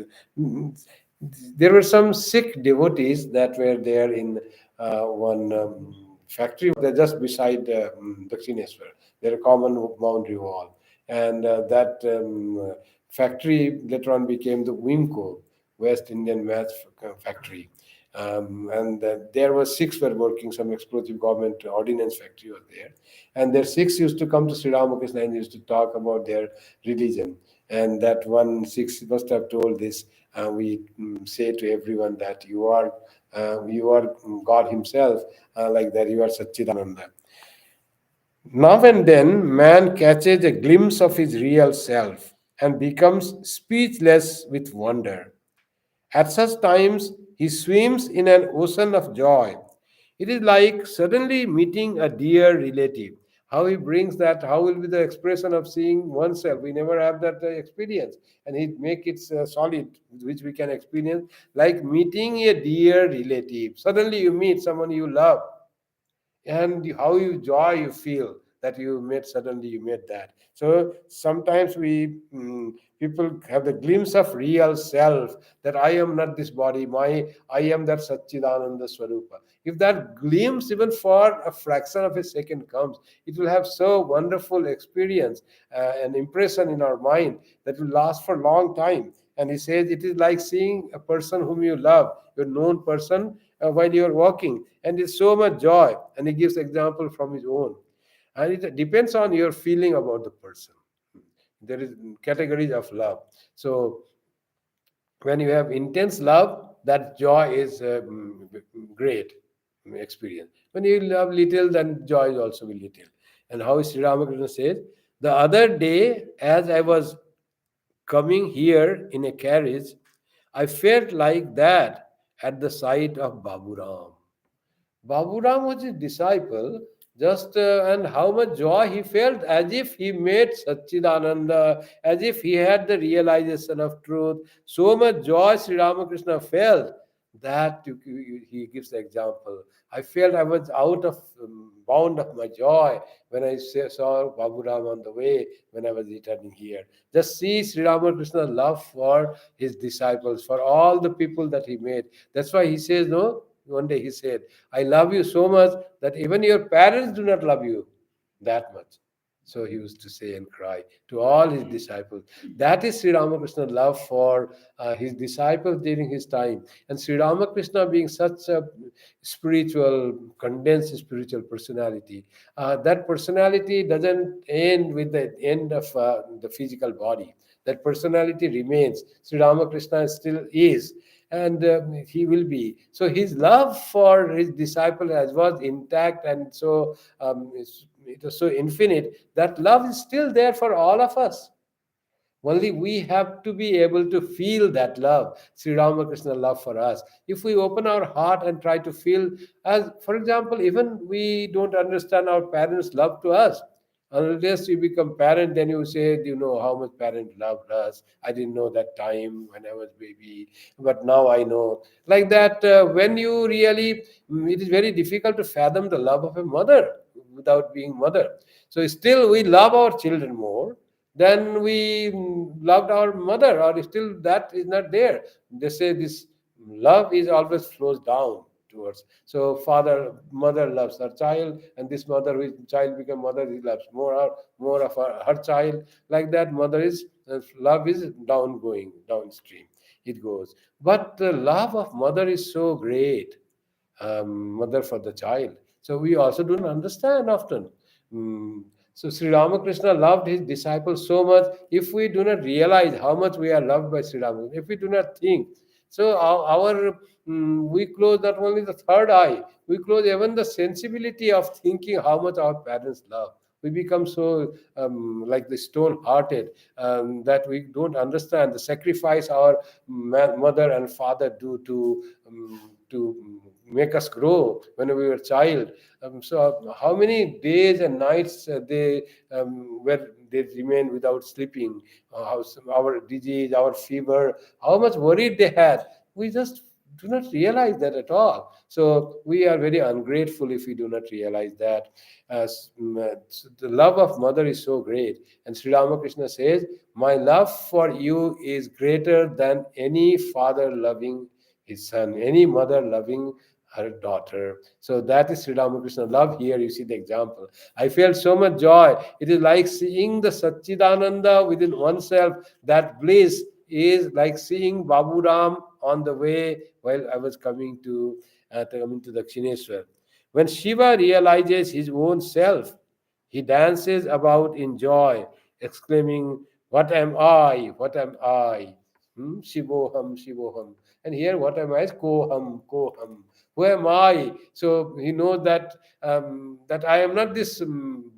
There were some Sikh devotees that were there in one factory. They're just beside Dakshineswar. They're a common boundary wall, and that factory later on became the Wimco. West Indian match factory. And there were six were working, some explosive government ordnance factory was there. And their six used to come to Sri Ramakrishna and used to talk about their religion. And that one six must have told this, we say to everyone that you are God Himself, like that you are Satchidananda. Now and then, man catches a glimpse of his real self and becomes speechless with wonder. At such times, he swims in an ocean of joy. It is like suddenly meeting a dear relative. How he brings that, how will be the expression of seeing oneself? We never have that experience, and he make it solid, which we can experience, like meeting a dear relative. Suddenly, you meet someone you love, and how you joy you feel that you met suddenly you met that. So sometimes people have the glimpse of real self, that I am not this body, my I am that Satchidananda Swarupa. If that glimpse even for a fraction of a second comes, it will have so wonderful experience, an impression in our mind that will last for a long time. And he says it is like seeing a person whom you love, your known person, while you are walking, and it's so much joy. And he gives example from his own, and it depends on your feeling about the person. There is categories of love. So when you have intense love, that joy is great experience. When you love little, then joy is also be little. And how Sri Ramakrishna says, the other day as I was coming here in a carriage, I felt like that at the sight of Babu Ram. Babu Ram was his disciple, just and how much joy he felt, as if he met Satchidananda, as if he had the realization of truth. So much joy Sri Ramakrishna felt that he gives the example. I felt I was out of bound of my joy when I saw Babu Ram on the way when I was returning here. Just see Sri Ramakrishna's love for his disciples, for all the people that he made. That's why he says, no, one day he said, I love you so much that even your parents do not love you that much. So he used to say and cry to all his disciples. That is Sri Ramakrishna's love for his disciples during his time. And Sri Ramakrishna being such a spiritual, condensed spiritual personality, that personality doesn't end with the end of the physical body. That personality remains. Sri Ramakrishna still is, and he will be. So his love for his disciple as was intact, and so it was so infinite. That love is still there for all of us. Only we have to be able to feel that love, Sri Ramakrishna love for us. If we open our heart and try to feel, as for example, even we don't understand our parents' love to us. Unless you become parent, then you say, you know how much parent loved us. I didn't know that time when I was baby, but now I know. Like that, when you really, it is very difficult to fathom the love of a mother without being mother. So still, we love our children more then we loved our mother, or still that is not there. They say this love is always flows down towards. So father, mother loves her child, and this mother, which child become mother, he loves more of her child. Like that, mother is love is down going downstream. It goes, but the love of mother is so great, mother for the child. So we also don't understand often. Mm, so Sri Ramakrishna loved his disciples so much. If we do not realize how much we are loved by Sri Ramakrishna, if we do not think, so we close not only the third eye, we close even the sensibility of thinking how much our parents love. We become so like the stone-hearted, that we don't understand the sacrifice our mother and father do to make us grow when we were a child. So how many days and nights they remained without sleeping, our disease, our fever, how much worried they had. We just do not realize that at all. So we are very ungrateful if we do not realize that. The love of mother is so great. And Sri Ramakrishna says, my love for you is greater than any father loving his son, any mother loving her daughter. So that is Sri Ramakrishna love. Here you see the example. I felt so much joy. It is like seeing the Satchidananda within oneself. That bliss is like seeing Babu Ram on the way while I was coming to Dakshineswar. When Shiva realizes his own self, he dances about in joy, exclaiming, "What am I? What am I?" Shivoham, Shivoham. And here, what am I? Koham, Koham. Who am I? So he knows that I am not this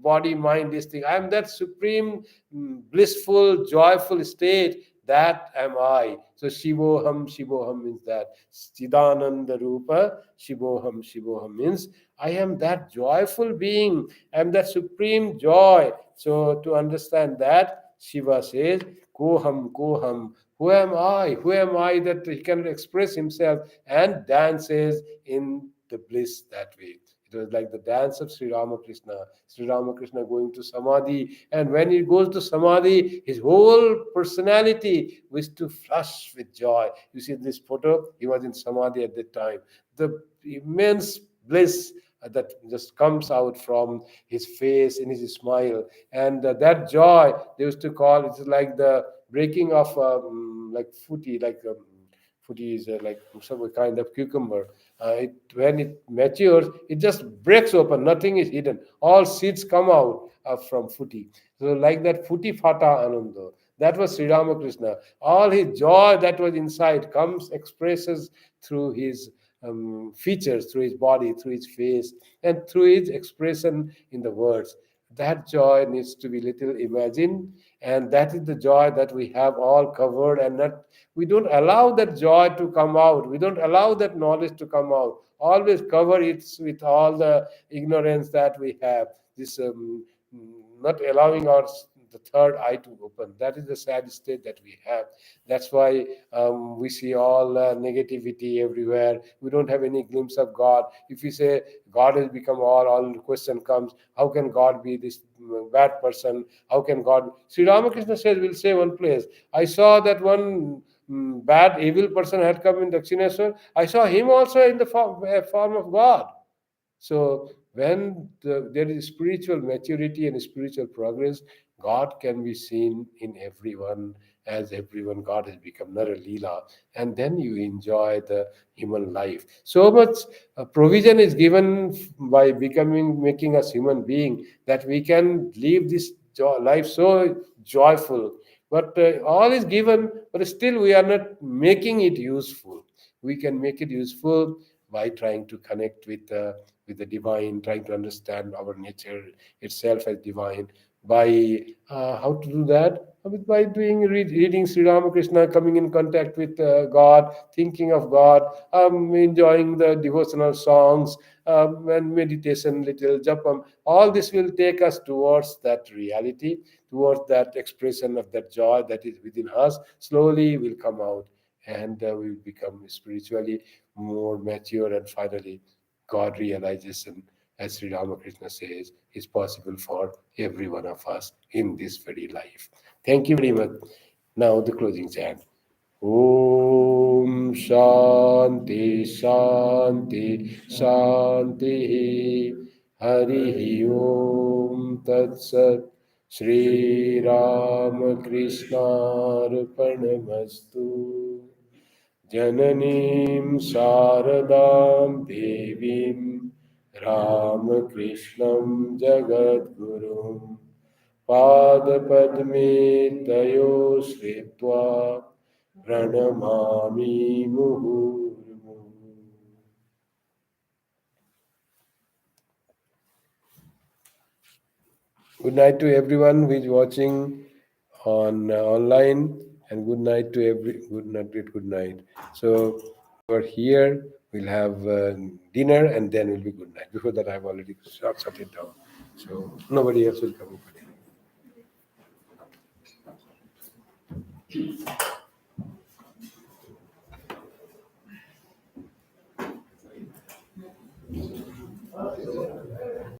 body, mind, this thing. I am that supreme, blissful, joyful state. That am I. So Shivoham, Shivoham means that. Chidananda Rupa, Shivoham, Shivoham means I am that joyful being. I am that supreme joy. So to understand that, Shiva says, Koham, Koham. Who am I? Who am I that he can express himself and dances in the bliss that way? It was like the dance of Sri Ramakrishna. Sri Ramakrishna going to Samadhi, and when he goes to Samadhi, his whole personality was to flush with joy. You see this photo, he was in Samadhi at that time. The immense bliss that just comes out from his face and his smile, and that joy they used to call it is like the breaking of like footy, footy is like some kind of cucumber. When it matures, it just breaks open. Nothing is hidden. All seeds come out from footy. So like that footy fata ananda. That was Sri Ramakrishna. All his joy that was inside comes, expresses through his features, through his body, through his face, and through his expression in the words. That joy needs to be little imagined, and that is the joy that we have all covered, and not we don't allow that joy to come out. We don't allow that knowledge to come out. Always cover it with all the ignorance that we have. This not allowing our the third eye to open. That is the sad state that we have. That's why we see all negativity everywhere. We don't have any glimpse of God. If we say God has become all the question comes, how can God be this bad person? How can God? Sri Ramakrishna says, we'll say one place. I saw that one bad, evil person had come in Dakshineswar. I saw him also in the form of God. So when there is spiritual maturity and spiritual progress, God can be seen in everyone. As everyone, God has become Nara Leela, and then you enjoy the human life. So much provision is given by making us human being that we can live this life so joyful. But all is given, but still we are not making it useful. We can make it useful by trying to connect with the divine, trying to understand our nature itself as divine. By how to do that? By reading Sri Ramakrishna, coming in contact with God, thinking of God, enjoying the devotional songs, and meditation, little japam. All this will take us towards that reality, towards that expression of that joy that is within us. Slowly will come out, and we will become spiritually more mature, and finally God realization, as Sri Ramakrishna says, is possible for every one of us in this very life. Thank you very much. Now the closing chant. Om Shanti Shanti Shanti Hari Om Tat Sat Shri Ramakrishna Arpanamastu Jananiim Sharadam Devim Ramakrishnan Jagadgurum Padapadme Tayo Sritva Pranamami Muhurmu. Good night to everyone who is watching on online, and good night to good night. So we're here. We'll have dinner, and then will be good night. Before that, I've already shut it down. So nobody else will come for dinner.